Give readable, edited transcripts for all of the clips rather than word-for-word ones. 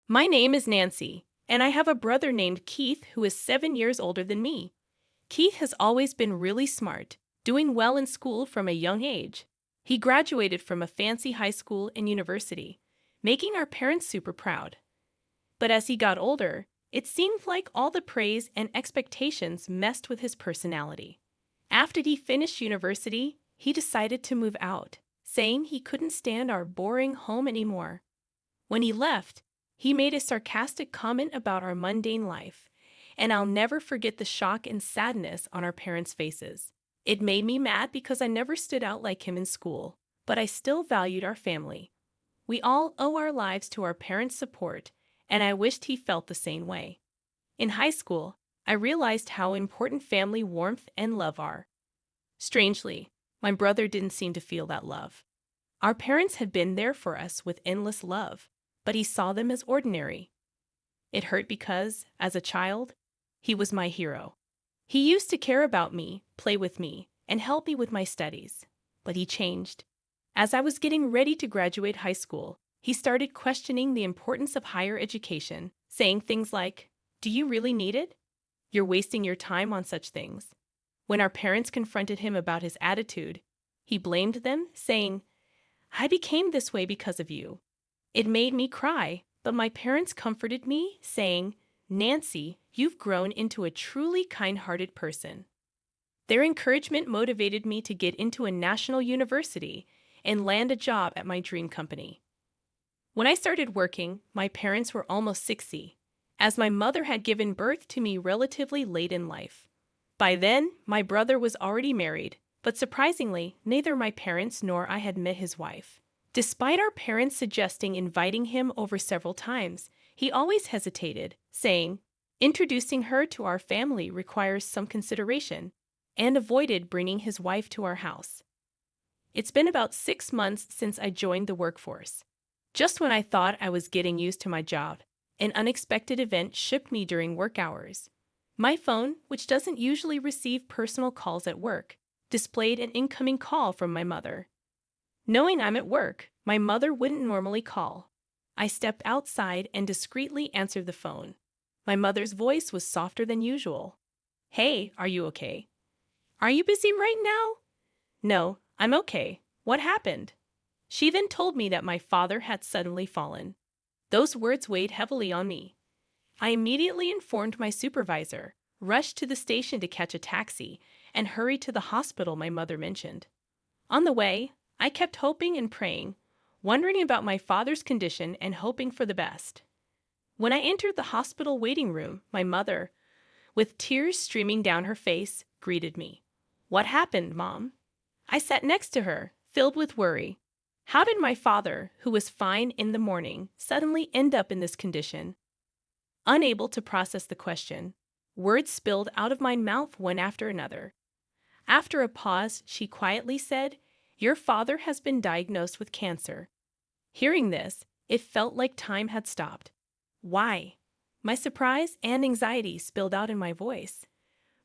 My name is Nancy, and I have a brother named Keith who is 7 years older than me. Keith has always been really smart, doing well in school from a young age. He graduated from a fancy high school and university, making our parents super proud. But as he got older, it seemed like all the praise and expectations messed with his personality. After he finished university, he decided to move out, saying he couldn't stand our boring home anymore. When he left, he made a sarcastic comment about our mundane life, and I'll never forget the shock and sadness on our parents' faces. It made me mad because I never stood out like him in school, but I still valued our family. We all owe our lives to our parents' support, and I wished he felt the same way. In high school, I realized how important family warmth and love are. Strangely, my brother didn't seem to feel that love. Our parents had been there for us with endless love, but he saw them as ordinary. It hurt because, as a child, he was my hero. He used to care about me, play with me, and help me with my studies. But he changed. As I was getting ready to graduate high school, he started questioning the importance of higher education, saying things like, "Do you really need it? You're wasting your time on such things." When our parents confronted him about his attitude, he blamed them, saying, "I became this way because of you." It made me cry, but my parents comforted me, saying, "Nancy, you've grown into a truly kind-hearted person." Their encouragement motivated me to get into a national university and land a job at my dream company. When I started working, my parents were almost 60, as my mother had given birth to me relatively late in life. By then, my brother was already married, but surprisingly, neither my parents nor I had met his wife. Despite our parents suggesting inviting him over several times, he always hesitated, saying, "Introducing her to our family requires some consideration," and avoided bringing his wife to our house. It's been about 6 months since I joined the workforce. Just when I thought I was getting used to my job, an unexpected event shook me during work hours. My phone, which doesn't usually receive personal calls at work, displayed an incoming call from my mother. Knowing I'm at work, my mother wouldn't normally call. I stepped outside and discreetly answered the phone. My mother's voice was softer than usual. "Hey, are you okay? Are you busy right now?" "No, I'm okay. What happened?" She then told me that my father had suddenly fallen. Those words weighed heavily on me. I immediately informed my supervisor, rushed to the station to catch a taxi, and hurried to the hospital my mother mentioned. On the way, I kept hoping and praying, wondering about my father's condition and hoping for the best. When I entered the hospital waiting room, my mother, with tears streaming down her face, greeted me. "What happened, Mom?" I sat next to her, filled with worry. How did my father, who was fine in the morning, suddenly end up in this condition? Unable to process the question, words spilled out of my mouth one after another. After a pause, she quietly said, "Your father has been diagnosed with cancer." Hearing this, it felt like time had stopped. Why? My surprise and anxiety spilled out in my voice.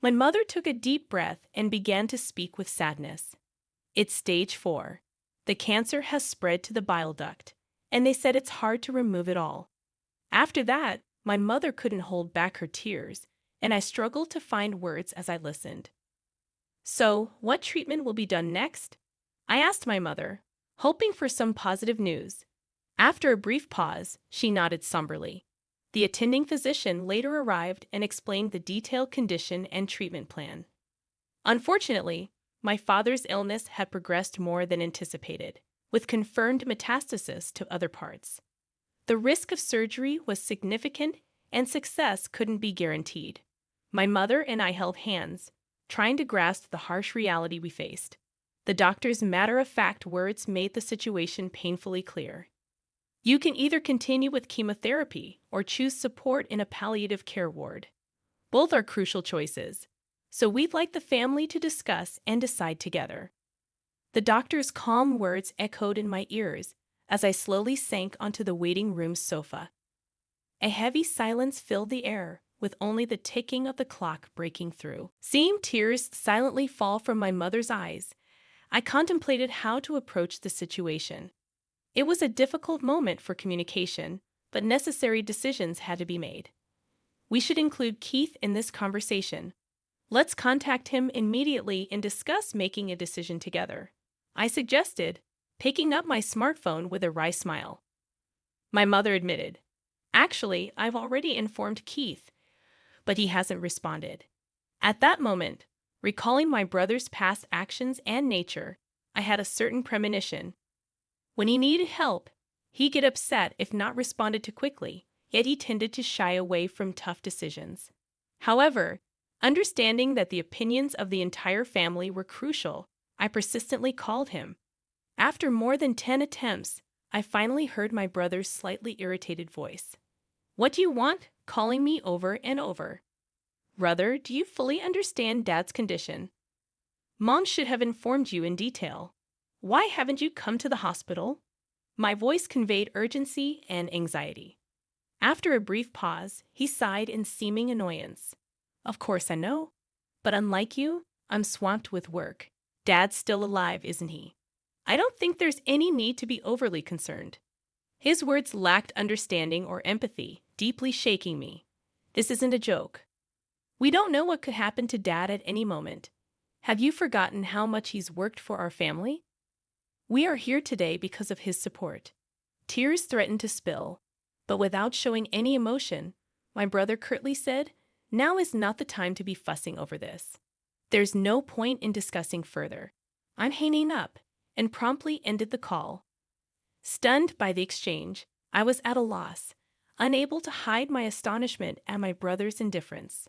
My mother took a deep breath and began to speak with sadness. "It's stage 4. The cancer has spread to the bile duct, and they said it's hard to remove it all." After that, my mother couldn't hold back her tears, and I struggled to find words as I listened. "So, what treatment will be done next?" I asked my mother, hoping for some positive news. After a brief pause, she nodded somberly. The attending physician later arrived and explained the detailed condition and treatment plan. Unfortunately, my father's illness had progressed more than anticipated, with confirmed metastasis to other parts. The risk of surgery was significant, and success couldn't be guaranteed. My mother and I held hands, trying to grasp the harsh reality we faced. The doctor's matter-of-fact words made the situation painfully clear. "You can either continue with chemotherapy or choose support in a palliative care ward. Both are crucial choices, so we'd like the family to discuss and decide together." The doctor's calm words echoed in my ears as I slowly sank onto the waiting room's sofa. A heavy silence filled the air, with only the ticking of the clock breaking through. Seeing tears silently fall from my mother's eyes, I contemplated how to approach the situation. It was a difficult moment for communication, but necessary decisions had to be made. We should include Keith in this conversation. Let's contact him immediately and discuss making a decision together. I suggested, picking up my smartphone with a wry smile. My mother admitted, "Actually, I've already informed Keith, but he hasn't responded." At that moment, recalling my brother's past actions and nature, I had a certain premonition. When he needed help, he'd get upset if not responded to quickly, yet he tended to shy away from tough decisions. However, understanding that the opinions of the entire family were crucial, I persistently called him. After more than 10 attempts, I finally heard my brother's slightly irritated voice. "What do you want, calling me over and over? Brother, do you fully understand Dad's condition? Mom should have informed you in detail. Why haven't you come to the hospital?" My voice conveyed urgency and anxiety. After a brief pause, he sighed in seeming annoyance. "Of course I know, but unlike you, I'm swamped with work. Dad's still alive, isn't he? I don't think there's any need to be overly concerned." His words lacked understanding or empathy, deeply shaking me. This isn't a joke. We don't know what could happen to Dad at any moment. Have you forgotten how much he's worked for our family? We are here today because of his support. Tears threatened to spill, but without showing any emotion, my brother curtly said, "Now is not the time to be fussing over this. There's no point in discussing further. I'm hanging up," and promptly ended the call. Stunned by the exchange, I was at a loss, unable to hide my astonishment at my brother's indifference.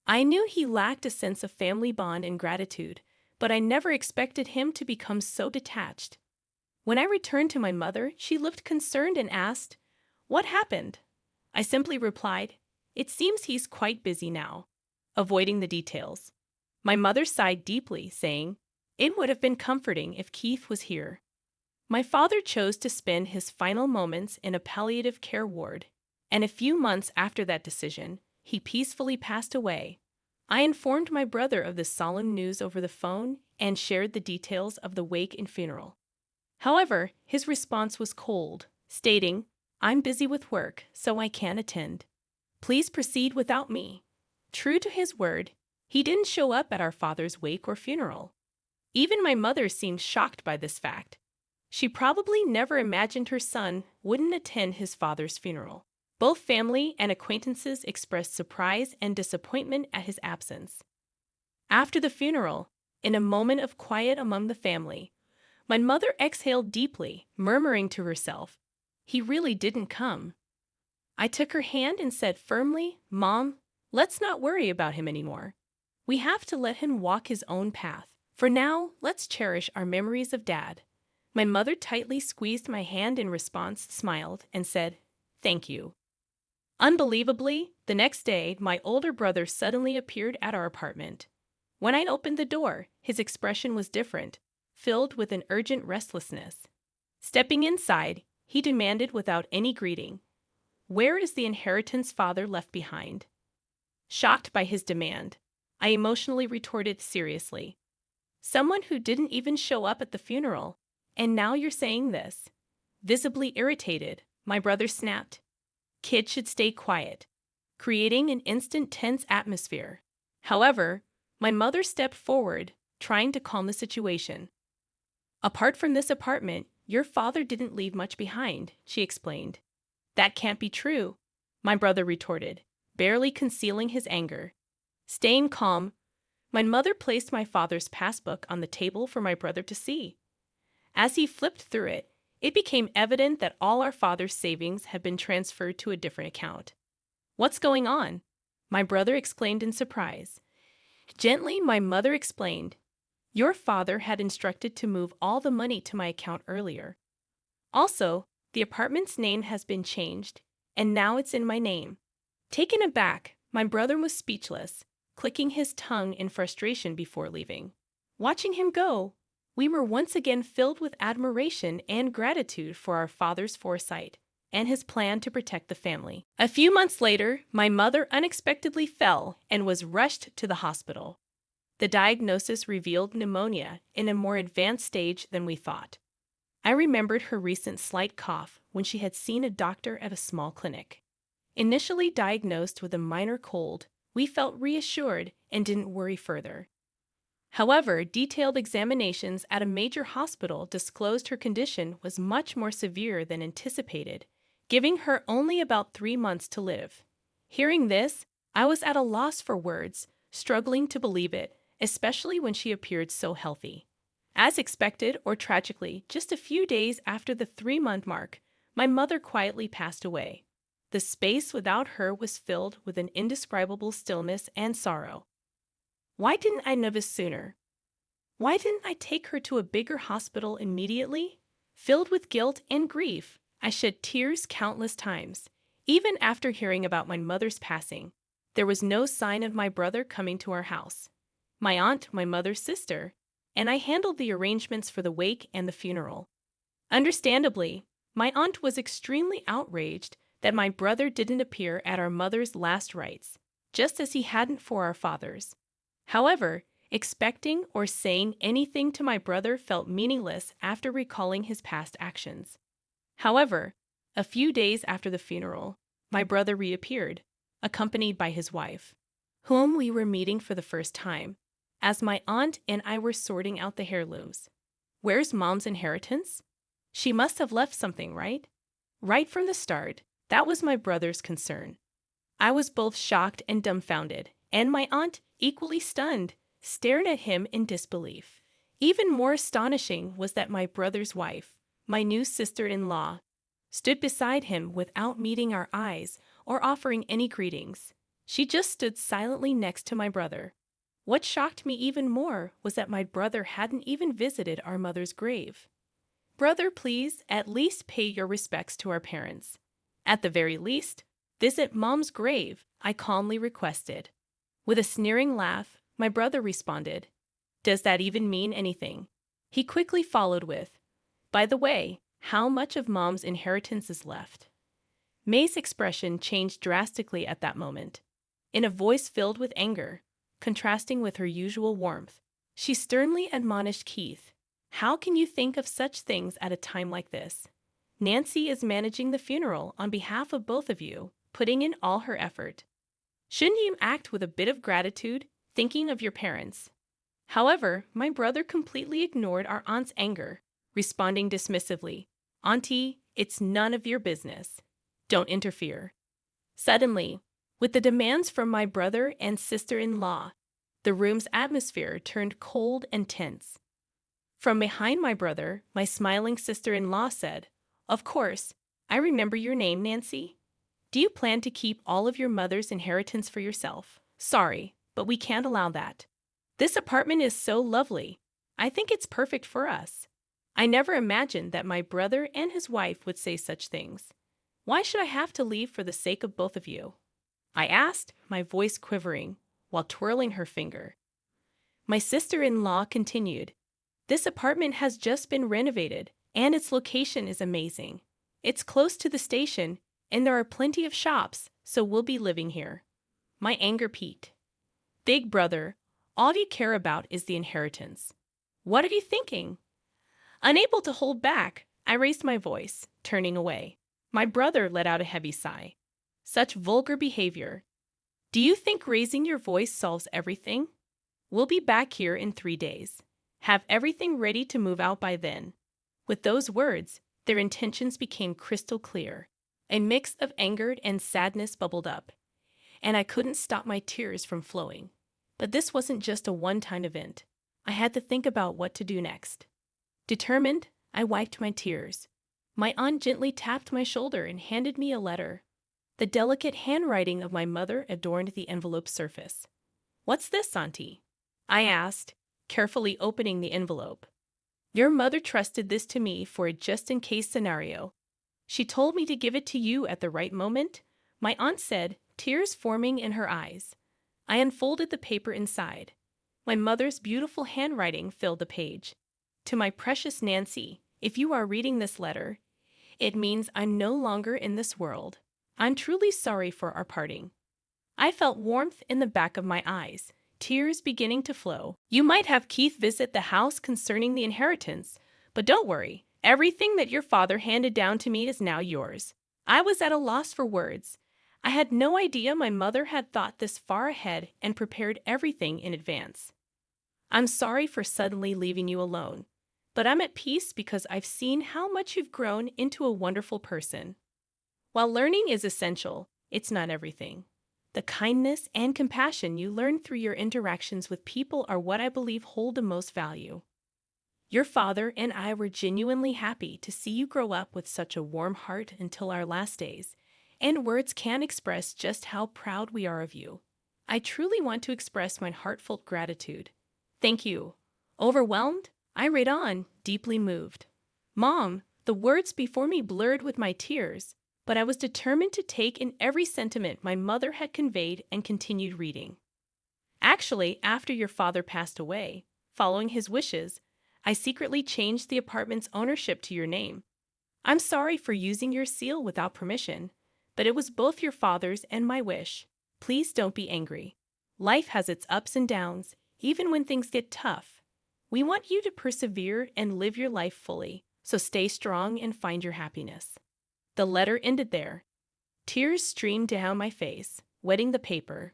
I knew he lacked a sense of family bond and gratitude, but I never expected him to become so detached. When I returned to my mother, she looked concerned and asked, "What happened?" I simply replied, "It seems he's quite busy now," avoiding the details. My mother sighed deeply, saying, "It would have been comforting if Keith was here." My father chose to spend his final moments in a palliative care ward, and a few months after that decision, he peacefully passed away. I informed my brother of the solemn news over the phone and shared the details of the wake and funeral. However, his response was cold, stating, "I'm busy with work, so I can't attend. Please proceed without me." True to his word, he didn't show up at our father's wake or funeral. Even my mother seemed shocked by this fact. She probably never imagined her son wouldn't attend his father's funeral. Both family and acquaintances expressed surprise and disappointment at his absence. After the funeral, in a moment of quiet among the family, my mother exhaled deeply, murmuring to herself, "He really didn't come." I took her hand and said firmly, "Mom, let's not worry about him anymore. We have to let him walk his own path. For now, let's cherish our memories of Dad." My mother tightly squeezed my hand in response, smiled, and said, "Thank you." Unbelievably, the next day, my older brother suddenly appeared at our apartment. When I opened the door, his expression was different, filled with an urgent restlessness. Stepping inside, he demanded without any greeting, "Where is the inheritance father left behind?" Shocked by his demand, I emotionally retorted seriously, "Someone who didn't even show up at the funeral, and now you're saying this." Visibly irritated, my brother snapped, "Kids should stay quiet," creating an instant tense atmosphere. However, my mother stepped forward, trying to calm the situation. "Apart from this apartment, your father didn't leave much behind," she explained. "That can't be true," my brother retorted, barely concealing his anger. Staying calm, my mother placed my father's passbook on the table for my brother to see. As he flipped through it, it became evident that all our father's savings had been transferred to a different account. "What's going on?" my brother exclaimed in surprise. Gently, my mother explained, "Your father had instructed to move all the money to my account earlier. Also, the apartment's name has been changed, and now it's in my name." Taken aback, my brother was speechless, clicking his tongue in frustration before leaving. Watching him go, we were once again filled with admiration and gratitude for our father's foresight and his plan to protect the family. A few months later, my mother unexpectedly fell and was rushed to the hospital. The diagnosis revealed pneumonia in a more advanced stage than we thought. I remembered her recent slight cough, when she had seen a doctor at a small clinic. Initially diagnosed with a minor cold, we felt reassured and didn't worry further. However, detailed examinations at a major hospital disclosed her condition was much more severe than anticipated, giving her only about 3 months to live. Hearing this, I was at a loss for words, struggling to believe it, especially when she appeared so healthy. As expected, or tragically, just a few days after the 3-month mark, my mother quietly passed away. The space without her was filled with an indescribable stillness and sorrow. Why didn't I know this sooner? Why didn't I take her to a bigger hospital immediately? Filled with guilt and grief, I shed tears countless times. Even after hearing about my mother's passing, there was no sign of my brother coming to our house. My aunt, my mother's sister, and I handled the arrangements for the wake and the funeral. Understandably, my aunt was extremely outraged that my brother didn't appear at our mother's last rites, just as he hadn't for our father's. However, expecting or saying anything to my brother felt meaningless after recalling his past actions. However, a few days after the funeral, my brother reappeared, accompanied by his wife, whom we were meeting for the first time, as my aunt and I were sorting out the heirlooms. Where's Mom's inheritance? She must have left something, right? Right from the start, that was my brother's concern. I was both shocked and dumbfounded, and my aunt, equally stunned, stared at him in disbelief. Even more astonishing was that my brother's wife, my new sister-in-law, stood beside him without meeting our eyes or offering any greetings. She just stood silently next to my brother. What shocked me even more was that my brother hadn't even visited our mother's grave. Brother, please, at least pay your respects to our parents. At the very least, visit Mom's grave, I calmly requested. With a sneering laugh, my brother responded, "Does that even mean anything?" He quickly followed with, "By the way, how much of Mom's inheritance is left?" May's expression changed drastically at that moment. In a voice filled with anger, contrasting with her usual warmth, she sternly admonished Keith, "How can you think of such things at a time like this? Nancy is managing the funeral on behalf of both of you, putting in all her effort. Shouldn't you act with a bit of gratitude, thinking of your parents?" However, my brother completely ignored our aunt's anger, responding dismissively, "Auntie, it's none of your business. Don't interfere." Suddenly, with the demands from my brother and sister-in-law, the room's atmosphere turned cold and tense. From behind my brother, my smiling sister-in-law said, "Of course, I remember your name, Nancy. Do you plan to keep all of your mother's inheritance for yourself? Sorry, but we can't allow that. This apartment is so lovely. I think it's perfect for us." I never imagined that my brother and his wife would say such things. "Why should I have to leave for the sake of both of you?" I asked, my voice quivering, while twirling her finger. My sister-in-law continued, "This apartment has just been renovated, and its location is amazing. It's close to the station, and there are plenty of shops, so we'll be living here." My anger peaked. "Big brother, all you care about is the inheritance. What are you thinking?" Unable to hold back, I raised my voice, turning away. My brother let out a heavy sigh. Such vulgar behavior. "Do you think raising your voice solves everything? We'll be back here in 3 days. Have everything ready to move out by then." With those words, their intentions became crystal clear. A mix of anger and sadness bubbled up, and I couldn't stop my tears from flowing. But this wasn't just a one-time event. I had to think about what to do next. Determined, I wiped my tears. My aunt gently tapped my shoulder and handed me a letter. The delicate handwriting of my mother adorned the envelope's surface. "What's this, Auntie?" I asked, carefully opening the envelope. "Your mother trusted this to me for a just-in-case scenario. She told me to give it to you at the right moment," my aunt said, tears forming in her eyes. I unfolded the paper inside. My mother's beautiful handwriting filled the page. "To my precious Nancy, if you are reading this letter, it means I'm no longer in this world. I'm truly sorry for our parting." I felt warmth in the back of my eyes, tears beginning to flow. "You might have Keith visit the house concerning the inheritance, but don't worry, Everything that your father handed down to me is now yours. I was at a loss for words. I had no idea my mother had thought this far ahead and prepared everything in advance. I'm sorry for suddenly leaving you alone, but I'm at peace because I've seen how much you've grown into a wonderful person. While learning is essential, it's not everything. The kindness and compassion you learn through your interactions with people are what I believe hold the most value. Your father and I were genuinely happy to see you grow up with such a warm heart until our last days, and words can't express just how proud we are of you. I truly want to express my heartfelt gratitude. Thank you. Overwhelmed? I read on, deeply moved. Mom, the words before me blurred with my tears, but I was determined to take in every sentiment my mother had conveyed and continued reading. Actually, after your father passed away, following his wishes, I secretly changed the apartment's ownership to your name. I'm sorry for using your seal without permission, but it was both your father's and my wish. Please don't be angry. Life has its ups and downs, even when things get tough. We want you to persevere and live your life fully, so stay strong and find your happiness. The letter ended there. Tears streamed down my face, wetting the paper.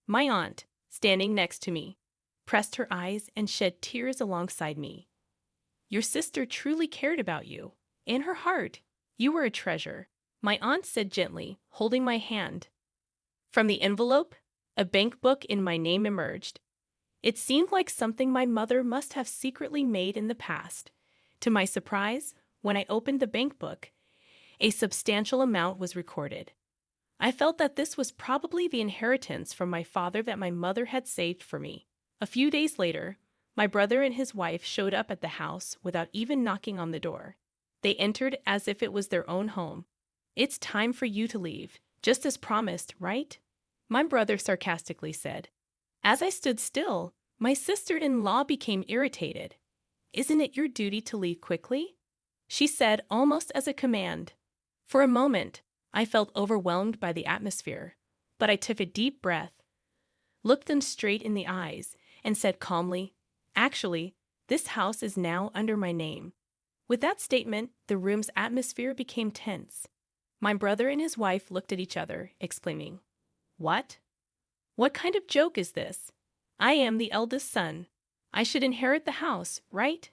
My aunt, standing next to me, pressed her eyes and shed tears alongside me. Your sister truly cared about you. In her heart, you were a treasure, my aunt said gently, holding my hand. From the envelope, a bank book in my name emerged. It seemed like something my mother must have secretly made in the past. To my surprise, when I opened the bank book, a substantial amount was recorded. I felt that this was probably the inheritance from my father that my mother had saved for me. A few days later, my brother and his wife showed up at the house without even knocking on the door. They entered as if it was their own home. It's time for you to leave, just as promised, right? My brother sarcastically said. As I stood still, my sister-in-law became irritated. Isn't it your duty to leave quickly? She said almost as a command. For a moment, I felt overwhelmed by the atmosphere, but I took a deep breath, looked them straight in the eyes, and said calmly, "Actually, this house is now under my name." With that statement, the room's atmosphere became tense. My brother and his wife looked at each other, exclaiming, "What? What kind of joke is this? I am the eldest son. I should inherit the house, right?"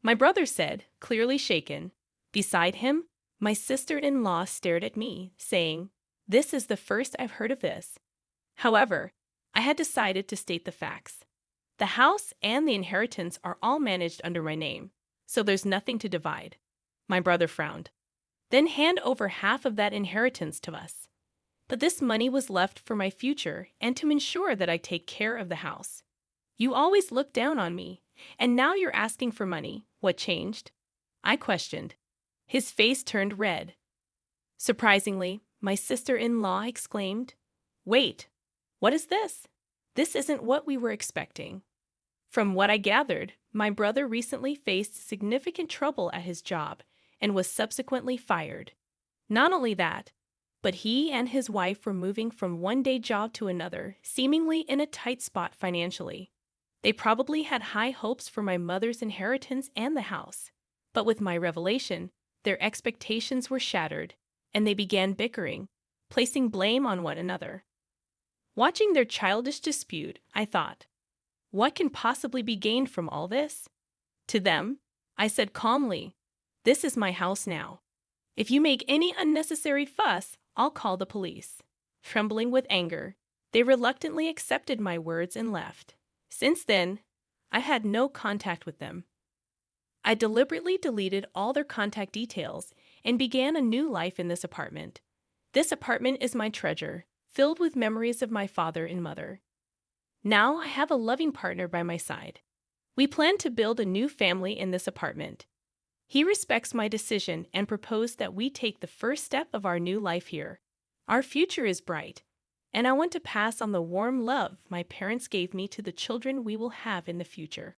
My brother said, clearly shaken. Beside him, my sister-in-law stared at me, saying, "This is the first I've heard of this." However, I had decided to state the facts. The house and the inheritance are all managed under my name, so there's nothing to divide. My brother frowned. Then hand over half of that inheritance to us. But this money was left for my future and to ensure that I take care of the house. You always looked down on me, and now you're asking for money. What changed? I questioned. His face turned red. Surprisingly, my sister-in-law exclaimed, "Wait, what is this? This isn't what we were expecting." From what I gathered, my brother recently faced significant trouble at his job and was subsequently fired. Not only that, but he and his wife were moving from one day job to another, seemingly in a tight spot financially. They probably had high hopes for my mother's inheritance and the house, but with my revelation, their expectations were shattered, and they began bickering, placing blame on one another. Watching their childish dispute, I thought, what can possibly be gained from all this? To them, I said calmly, "This is my house now. If you make any unnecessary fuss, I'll call the police." Trembling with anger, they reluctantly accepted my words and left. Since then, I had no contact with them. I deliberately deleted all their contact details and began a new life in this apartment. This apartment is my treasure, filled with memories of my father and mother. Now I have a loving partner by my side. We plan to build a new family in this apartment. He respects my decision and proposed that we take the first step of our new life here. Our future is bright, and I want to pass on the warm love my parents gave me to the children we will have in the future.